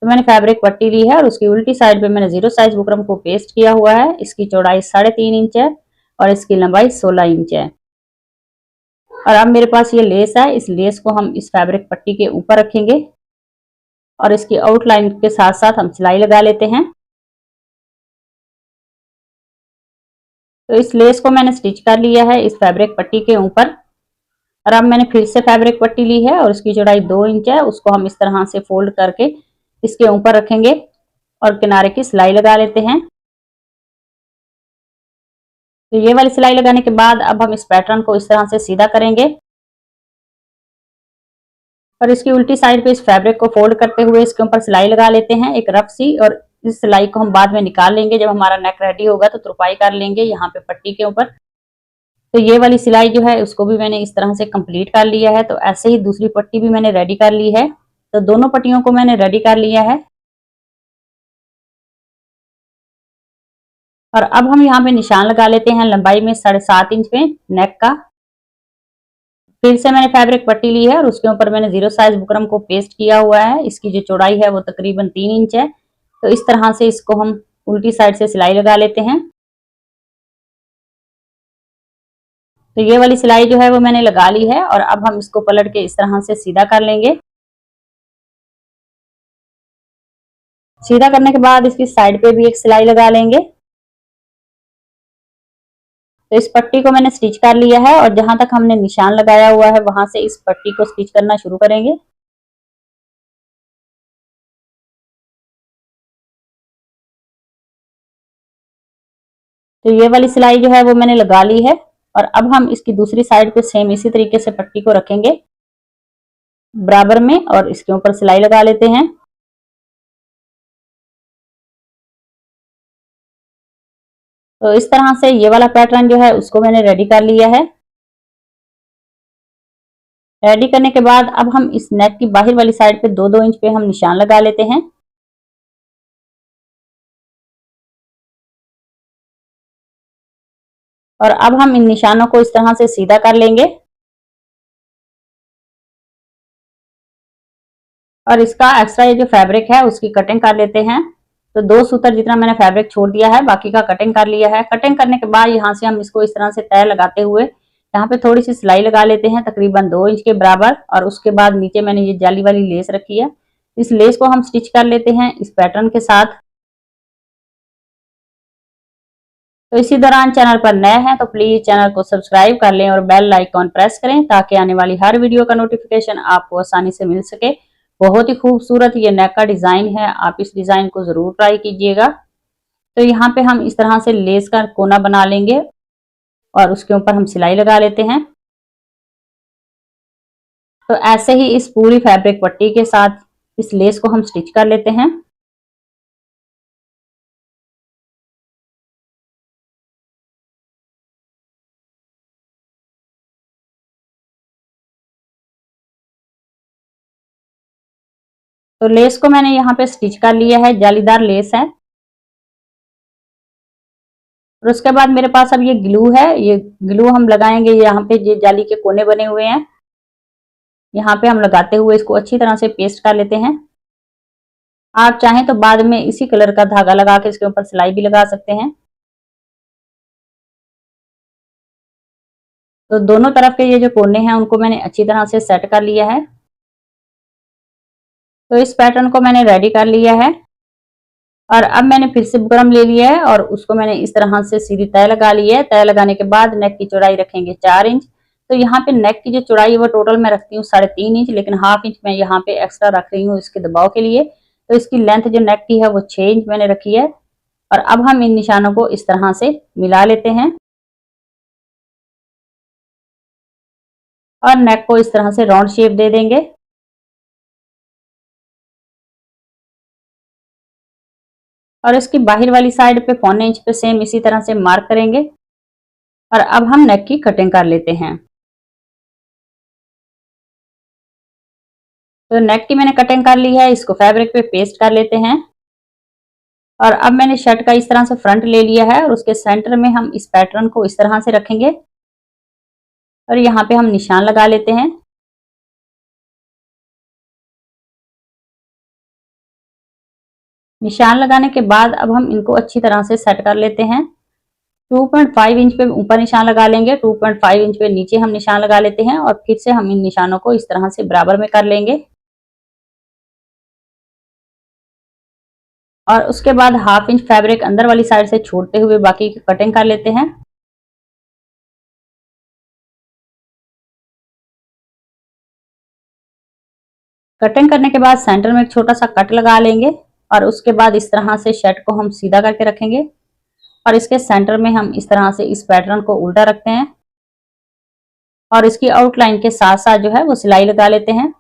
तो मैंने फैब्रिक पट्टी ली है और उसकी उल्टी साइड पे मैंने 0 साइज बुकरम को पेस्ट किया हुआ है। इसकी चौड़ाई 3.5 इंच है और इसकी लंबाई 16 इंच है। और अब मेरे पास ये लेस है, इस लेस को हम इस फैब्रिक पट्टी के ऊपर रखेंगे और इसकी आउटलाइन के साथ साथ हम सिलाई लगा लेते हैं। तो इस लेस को मैंने स्टिच कर लिया है इस फैब्रिक पट्टी के ऊपर। और अब मैंने फिर से फैब्रिक पट्टी ली है और उसकी चौड़ाई 2 इंच है, उसको हम इस तरह से फोल्ड करके इसके ऊपर रखेंगे और किनारे की सिलाई लगा लेते हैं। तो ये वाली सिलाई लगाने के बाद अब हम इस पैटर्न को इस तरह से सीधा करेंगे और इसकी उल्टी साइड पे इस फैब्रिक को फोल्ड करते हुए इसके ऊपर सिलाई लगा लेते हैं एक रफ सी। और इस सिलाई को हम बाद में निकाल लेंगे, जब हमारा नेक रेडी होगा तो तुरपाई कर लेंगे यहाँ पे पट्टी के ऊपर। तो ये वाली सिलाई जो है उसको भी मैंने इस तरह से कंप्लीट कर लिया है। तो ऐसे ही दूसरी पट्टी भी मैंने रेडी कर ली है। तो दोनों पट्टियों को मैंने रेडी कर लिया है। और अब हम यहाँ पे निशान लगा लेते हैं लंबाई में 7.5 इंच पे नेक का। फिर से मैंने फैब्रिक पट्टी ली है और उसके ऊपर मैंने 0 साइज बुकरम को पेस्ट किया हुआ है। इसकी जो चौड़ाई है वो तकरीबन 3 इंच है। तो इस तरह से इसको हम उल्टी साइड से सिलाई लगा लेते हैं। तो ये वाली सिलाई जो है वो मैंने लगा ली है और अब हम इसको पलट के इस तरह से सीधा कर लेंगे। सीधा करने के बाद इसकी साइड पे भी एक सिलाई लगा लेंगे। तो इस पट्टी को मैंने स्टिच कर लिया है और जहां तक हमने निशान लगाया हुआ है वहां से इस पट्टी को स्टिच करना शुरू करेंगे। तो ये वाली सिलाई जो है वो मैंने लगा ली है और अब हम इसकी दूसरी साइड पे सेम इसी तरीके से पट्टी को रखेंगे बराबर में और इसके ऊपर सिलाई लगा लेते हैं। तो इस तरह से ये वाला पैटर्न जो है उसको मैंने रेडी कर लिया है। रेडी करने के बाद अब हम इस नेक की बाहर वाली साइड पे 2-2 इंच पे हम निशान लगा लेते हैं। और अब हम इन निशानों को इस तरह से सीधा कर लेंगे और इसका एक्स्ट्रा ये जो फैब्रिक है उसकी कटिंग कर लेते हैं। तो 2 सूतर जितना मैंने फैब्रिक छोड़ दिया है, बाकी का कटिंग कर लिया है। कटिंग करने के बाद यहाँ से हम इसको इस तरह से तय लगाते हुए यहाँ पे थोड़ी सी सिलाई लगा लेते हैं तकरीबन 2 इंच के बराबर। और उसके बाद नीचे मैंने ये जाली वाली लेस रखी है, इस लेस को हम स्टिच कर लेते हैं इस पैटर्न के साथ। तो इसी दौरान चैनल पर नए हैं तो प्लीज चैनल को सब्सक्राइब कर लें और बेल आइकॉन प्रेस करें ताकि आने वाली हर वीडियो का नोटिफिकेशन आपको आसानी से मिल सके। बहुत ही खूबसूरत ये नेक का डिजाइन है, आप इस डिजाइन को जरूर ट्राई कीजिएगा। तो यहाँ पे हम इस तरह से लेस का कोना बना लेंगे और उसके ऊपर हम सिलाई लगा लेते हैं। तो ऐसे ही इस पूरी फैब्रिक पट्टी के साथ इस लेस को हम स्टिच कर लेते हैं। तो लेस को मैंने यहाँ पे स्टिच कर लिया है, जालीदार लेस है। और उसके बाद मेरे पास अब ये ग्लू है, ये ग्लू हम लगाएंगे यहाँ पे। ये जाली के कोने बने हुए हैं, यहाँ पे हम लगाते हुए इसको अच्छी तरह से पेस्ट कर लेते हैं। आप चाहें तो बाद में इसी कलर का धागा लगा के इसके ऊपर सिलाई भी लगा सकते हैं। तो दोनों तरफ के ये जो कोने हैं उनको मैंने अच्छी तरह से सेट कर लिया है। तो इस पैटर्न को मैंने रेडी कर लिया है और अब मैंने फिर से बुकरम ले लिया है और उसको मैंने इस तरह से सीधी तय लगा ली है। तय लगाने के बाद नेक की चौड़ाई रखेंगे 4 इंच। तो यहाँ पे नेक की जो चौड़ाई है वो टोटल मैं रखती हूँ 3.5 इंच, लेकिन हाफ इंच मैं यहाँ पे एक्स्ट्रा रख रही हूँ इसके दबाव के लिए। तो इसकी लेंथ जो नेक की है वो 6 इंच मैंने रखी है। और अब हम इन निशानों को इस तरह से मिला लेते हैं और नेक को इस तरह से राउंड शेप दे देंगे। और इसकी बाहर वाली साइड पे 1.25 इंच पे सेम इसी तरह से मार्क करेंगे। और अब हम नेक की कटिंग कर लेते हैं। तो नेक की मैंने कटिंग कर ली है, इसको फैब्रिक पे पेस्ट कर लेते हैं। और अब मैंने शर्ट का इस तरह से फ्रंट ले लिया है और उसके सेंटर में हम इस पैटर्न को इस तरह से रखेंगे और यहाँ पे हम निशान लगा लेते हैं। निशान लगाने के बाद अब हम इनको अच्छी तरह से सेट कर लेते हैं। 2.5 इंच पे ऊपर निशान लगा लेंगे, 2.5 इंच पे नीचे हम निशान लगा लेते हैं और फिर से हम इन निशानों को इस तरह से बराबर में कर लेंगे। और उसके बाद हाफ इंच फैब्रिक अंदर वाली साइड से छोड़ते हुए बाकी की कटिंग कर लेते हैं। कटिंग करने के बाद सेंटर में एक छोटा सा कट लगा लेंगे और उसके बाद इस तरह से शर्ट को हम सीधा करके रखेंगे और इसके सेंटर में हम इस तरह से इस पैटर्न को उल्टा रखते हैं और इसकी आउटलाइन के साथ साथ जो है वो सिलाई लगा लेते हैं।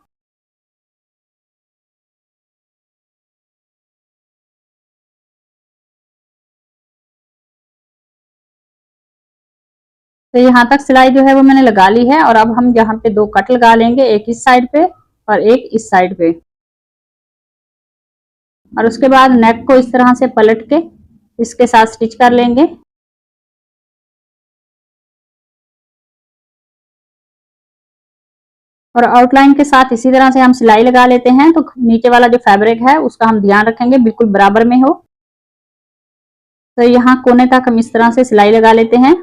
तो यहाँ तक सिलाई जो है वो मैंने लगा ली है और अब हम यहाँ पे 2 कट लगा लेंगे, एक इस साइड पे और एक इस साइड पे। और उसके बाद नेक को इस तरह से पलट के इसके साथ स्टिच कर लेंगे। और आउटलाइन के साथ इसी तरह से हम सिलाई लगा लेते हैं। तो नीचे वाला जो फैब्रिक है उसका हम ध्यान रखेंगे बिल्कुल बराबर में हो। तो यहाँ कोने तक हम इस तरह से सिलाई लगा लेते हैं।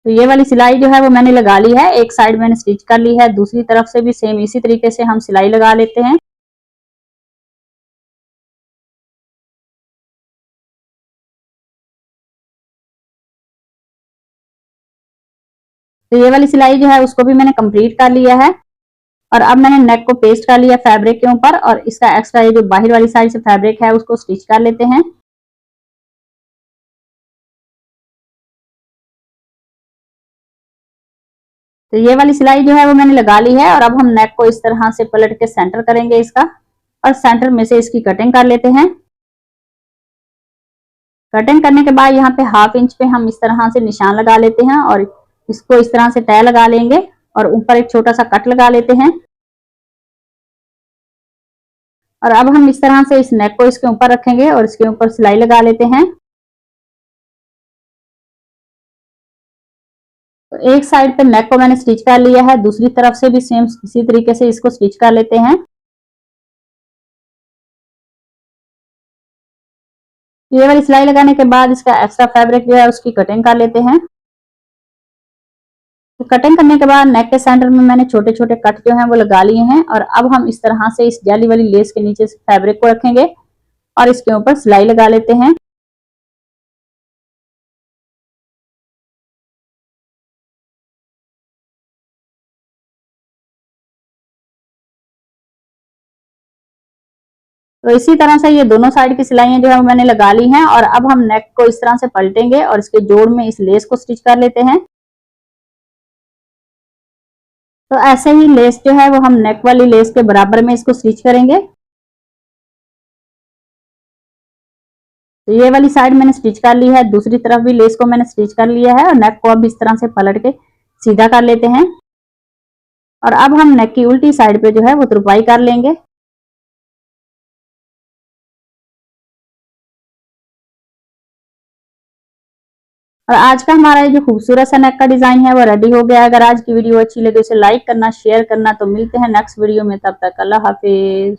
तो ये वाली सिलाई जो है वो मैंने लगा ली है, एक साइड मैंने स्टिच कर ली है, दूसरी तरफ से भी सेम इसी तरीके से हम सिलाई लगा लेते हैं। तो ये वाली सिलाई जो है उसको भी मैंने कंप्लीट कर लिया है और अब मैंने नेक को पेस्ट कर लिया फैब्रिक के ऊपर और इसका एक्स्ट्रा ये जो बाहर वाली साइड से फैब्रिक है उसको स्टिच कर लेते हैं। तो ये वाली सिलाई जो है वो मैंने लगा ली है और अब हम नेक को इस तरह से पलट के सेंटर करेंगे इसका और सेंटर में से इसकी कटिंग कर लेते हैं। कटिंग करने के बाद यहाँ पे हाफ इंच पे हम इस तरह से निशान लगा लेते हैं और इसको इस तरह से तय लगा लेंगे और ऊपर एक छोटा सा कट लगा लेते हैं। और अब हम इस तरह से इस नेक को इसके ऊपर रखेंगे और इसके ऊपर सिलाई लगा लेते हैं। तो एक साइड पे नेक को मैंने स्टिच कर लिया है, दूसरी तरफ से भी सेम इसी तरीके से इसको स्टिच कर लेते हैं। ये वाली सिलाई लगाने के बाद इसका एक्स्ट्रा फैब्रिक जो है उसकी कटिंग कर लेते हैं। तो कटिंग करने के बाद नेक के सेंटर में मैंने छोटे छोटे कट जो हैं वो लगा लिए हैं और अब हम इस तरह से इस जाली वाली लेस के नीचे से फैब्रिक को रखेंगे और इसके ऊपर सिलाई लगा लेते हैं। तो इसी तरह से ये दोनों साइड की सिलाइयां जो है मैंने लगा ली हैं और अब हम नेक को इस तरह से पलटेंगे और इसके जोड़ में इस लेस को स्टिच कर लेते हैं। तो ऐसे ही लेस जो है वो हम नेक वाली लेस के बराबर में इसको स्टिच करेंगे। तो ये वाली साइड मैंने स्टिच कर ली है, दूसरी तरफ भी लेस को मैंने स्टिच कर लिया है और नेक को अब इस तरह से पलट के सीधा कर लेते हैं। और अब हम नेक की उल्टी साइड पे जो है वो तुरपाई कर लेंगे। और आज का हमारा ये जो खूबसूरत सा नेक का डिजाइन है वो रेडी हो गया है। अगर आज की वीडियो अच्छी लगे तो इसे लाइक करना, शेयर करना। तो मिलते हैं नेक्स्ट वीडियो में, तब तक अल्लाह हाफिज।